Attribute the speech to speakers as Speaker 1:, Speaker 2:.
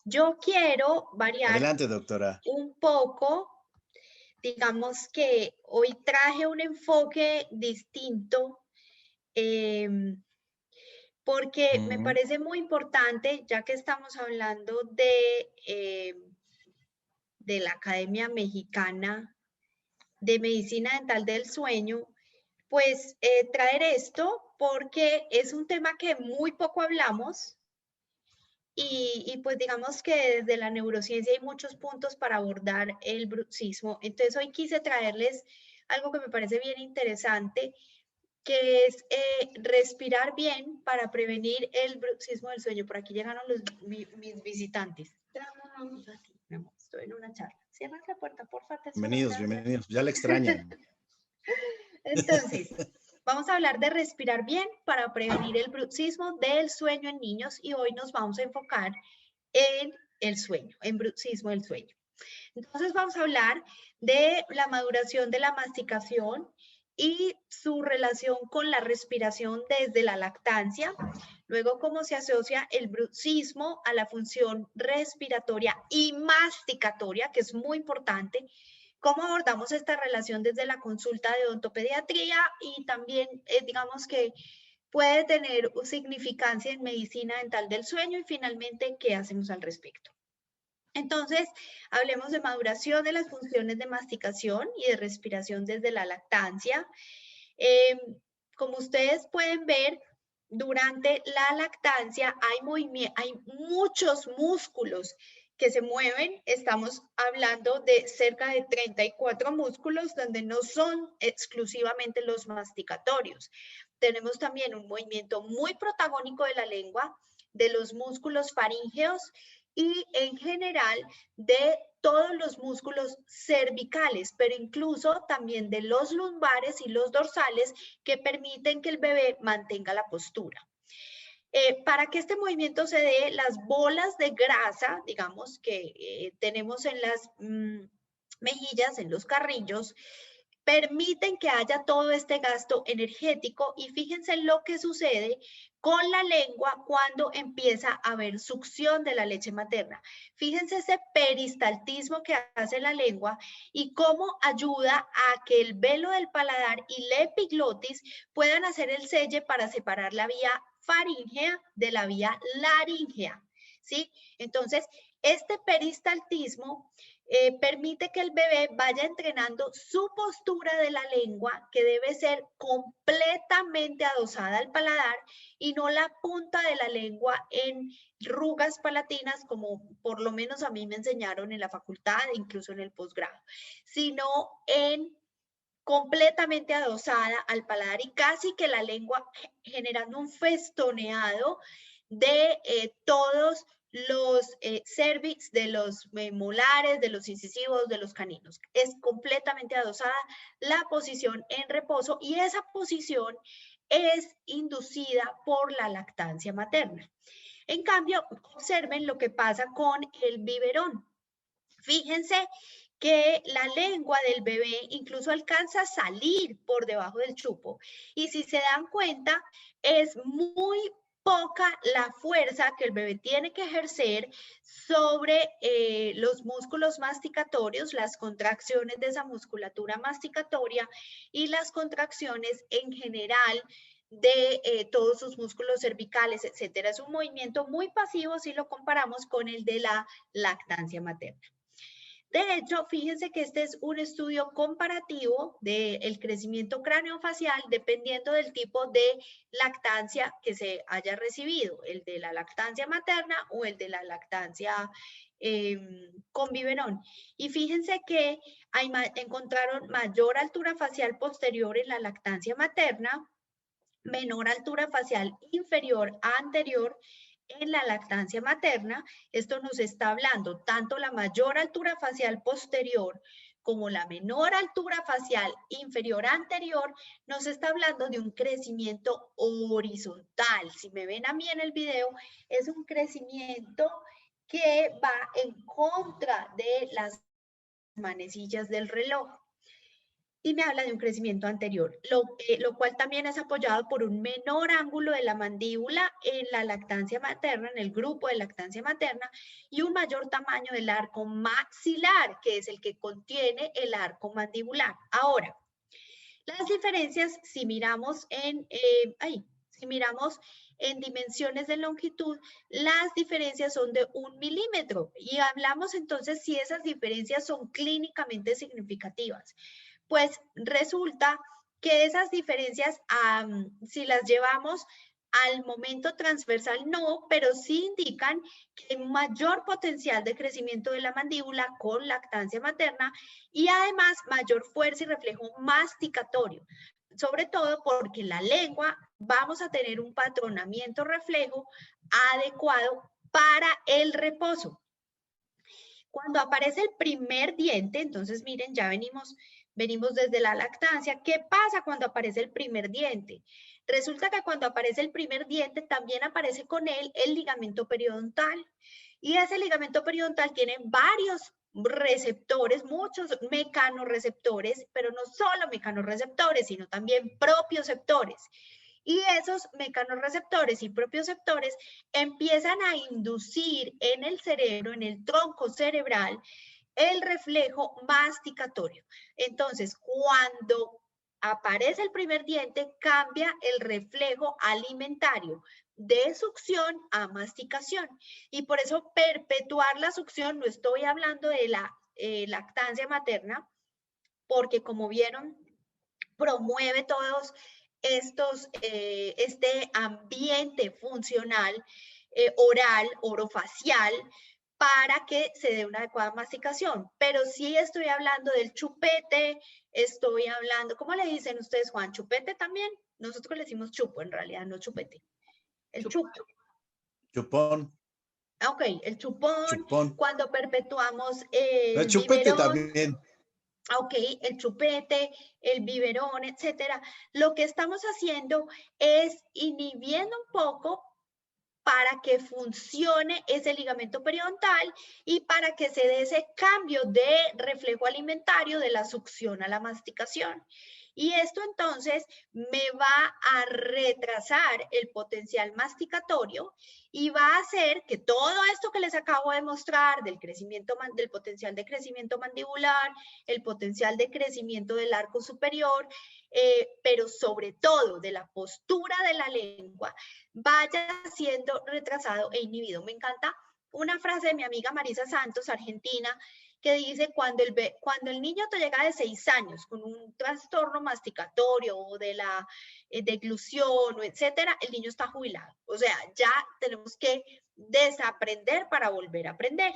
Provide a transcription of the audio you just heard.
Speaker 1: Yo quiero variar
Speaker 2: Adelante, doctora.
Speaker 1: un poco, digamos que hoy traje un enfoque distinto, em, porque me
Speaker 2: Ujú,
Speaker 1: parece muy importante, ya que estamos hablando de la Academia Mexicana de Medicina Dental del Sueño, pues traer esto porque es un tema que muy poco hablamos. Pues digamos que desde la neurociencia hay muchos puntos para abordar el bruxismo. Entonces hoy quise traerles algo que me parece bien interesante, que es respirar bien para prevenir el bruxismo del sueño. Por aquí llegaron mis visitantes. Vamos a ti, mi amor, estoy en una charla. Cierra la puerta, porfa, tesoro,
Speaker 2: bienvenidos,
Speaker 1: gracias.
Speaker 2: bienvenidos. Ya la extrañan.
Speaker 1: Entonces, vamos a hablar de respirar bien para prevenir el bruxismo del sueño en niños y hoy nos vamos a enfocar en el sueño, en bruxismo del sueño. Entonces vamos a hablar de la maduración de la masticación y su relación con la respiración desde la lactancia, luego cómo se asocia el bruxismo a la función respiratoria y masticatoria, que es muy importante, cómo abordamos esta relación desde la consulta de odontopediatría y también, digamos que puede tener significancia en medicina dental del sueño y finalmente, ¿qué hacemos al respecto? Entonces, hablemos de maduración de las funciones de masticación y de respiración desde la lactancia. Eh, Como ustedes pueden ver, durante la lactancia hay muchos músculos que se mueven. Estamos hablando de cerca de 34 músculos donde no son exclusivamente los masticatorios. Tenemos también un movimiento muy protagónico de la lengua, de los músculos faríngeos y en general de todos los músculos cervicales, pero incluso también de los lumbares y los dorsales que permiten que el bebé mantenga la postura. Para que este movimiento se dé, las bolas de grasa, digamos, que tenemos en las mejillas, en los carrillos, permiten que haya todo este gasto energético y fíjense lo que sucede con la lengua cuando empieza a haber succión de la leche materna. Fíjense ese peristaltismo que hace la lengua y cómo ayuda a que el velo del paladar y la epiglotis puedan hacer el selle para separar la vía faríngea de la vía laríngea, ¿sí? Entonces, este peristaltismo permite que el bebé vaya entrenando su postura de la lengua, que debe ser completamente adosada al paladar y no la punta de la lengua en rugas palatinas, como por lo menos a mí me enseñaron en la facultad e incluso en el posgrado, sino en completamente adosada al paladar y casi que la lengua generando un festoneado de todos los cervix, de los molares, de los incisivos, de los caninos. Es completamente adosada la posición en reposo y esa posición es inducida por la lactancia materna. En cambio, observen lo que pasa con el biberón. Fíjense que la lengua del bebé incluso alcanza a salir por debajo del chupo. Y si se dan cuenta, es muy poca la fuerza que el bebé tiene que ejercer sobre los músculos masticatorios, las contracciones de esa musculatura masticatoria y las contracciones en general de todos sus músculos cervicales, etcétera. Es un movimiento muy pasivo si lo comparamos con el de la lactancia materna. De hecho, fíjense que este es un estudio comparativo del crecimiento craneofacial dependiendo del tipo de lactancia que se haya recibido, el de la lactancia materna o el de la lactancia con biberón. Y fíjense que encontraron mayor altura facial posterior en la lactancia materna, menor altura facial inferior a anterior en la lactancia materna. Esto nos está hablando tanto la mayor altura facial posterior como la menor altura facial inferior a anterior, nos está hablando de un crecimiento horizontal. Si me ven a mí en el video, es un crecimiento que va en contra de las manecillas del reloj. y me habla de un crecimiento anterior, lo cual también es apoyado por un menor ángulo de la mandíbula en la lactancia materna, en el grupo de lactancia materna, y un mayor tamaño del arco maxilar, que es el que contiene el arco mandibular. Ahora, las diferencias, si miramos en dimensiones de longitud, las diferencias son de 1 milímetro. Y hablamos entonces si esas diferencias son clínicamente significativas. Pues resulta que esas diferencias, si las llevamos al momento transversal, no, pero sí indican que hay mayor potencial de crecimiento de la mandíbula con lactancia materna y además mayor fuerza y reflejo masticatorio, sobre todo porque en la lengua vamos a tener un patronamiento reflejo adecuado para el reposo. Cuando aparece el primer diente, entonces miren, ya venimos desde la lactancia. ¿Qué pasa cuando aparece el primer diente? Resulta que cuando aparece el primer diente, también aparece con él el ligamento periodontal. Y ese ligamento periodontal tiene varios receptores, muchos mecanorreceptores, pero no solo mecanorreceptores, sino también propioceptores. Y esos mecanorreceptores y propioceptores empiezan a inducir en el cerebro, en el tronco cerebral, el reflejo masticatorio. Entonces, cuando aparece el primer diente, cambia el reflejo alimentario de succión a masticación. Y por eso perpetuar la succión, no estoy hablando de la lactancia materna, porque como vieron, promueve todos este ambiente funcional oral, orofacial, para que se dé una adecuada masticación. Pero sí estoy hablando del chupete, estoy hablando, ¿cómo le dicen ustedes, Juan? ¿Chupete también? Nosotros le decimos chupo, en realidad, no chupete. El chupo.
Speaker 2: Chupón.
Speaker 1: Ok, el chupón. Cuando perpetuamos
Speaker 2: El
Speaker 1: el
Speaker 2: chupete
Speaker 1: biberón.
Speaker 2: también.
Speaker 1: Ok, el chupete, el biberón, etcétera. Lo que estamos haciendo es inhibiendo un poco para que funcione ese ligamento periodontal y para que se dé ese cambio de reflejo alimentario de la succión a la masticación. Y esto entonces me va a retrasar el potencial masticatorio y va a hacer que todo esto que les acabo de mostrar del potencial de crecimiento mandibular, el potencial de crecimiento del arco superior, pero sobre todo de la postura de la lengua, vaya siendo retrasado e inhibido. Me encanta una frase de mi amiga Marisa Santos, argentina, que dice, cuando el niño te llega de 6 años con un trastorno masticatorio o de la deglución, etcétera, el niño está jubilado. O sea, ya tenemos que desaprender para volver a aprender.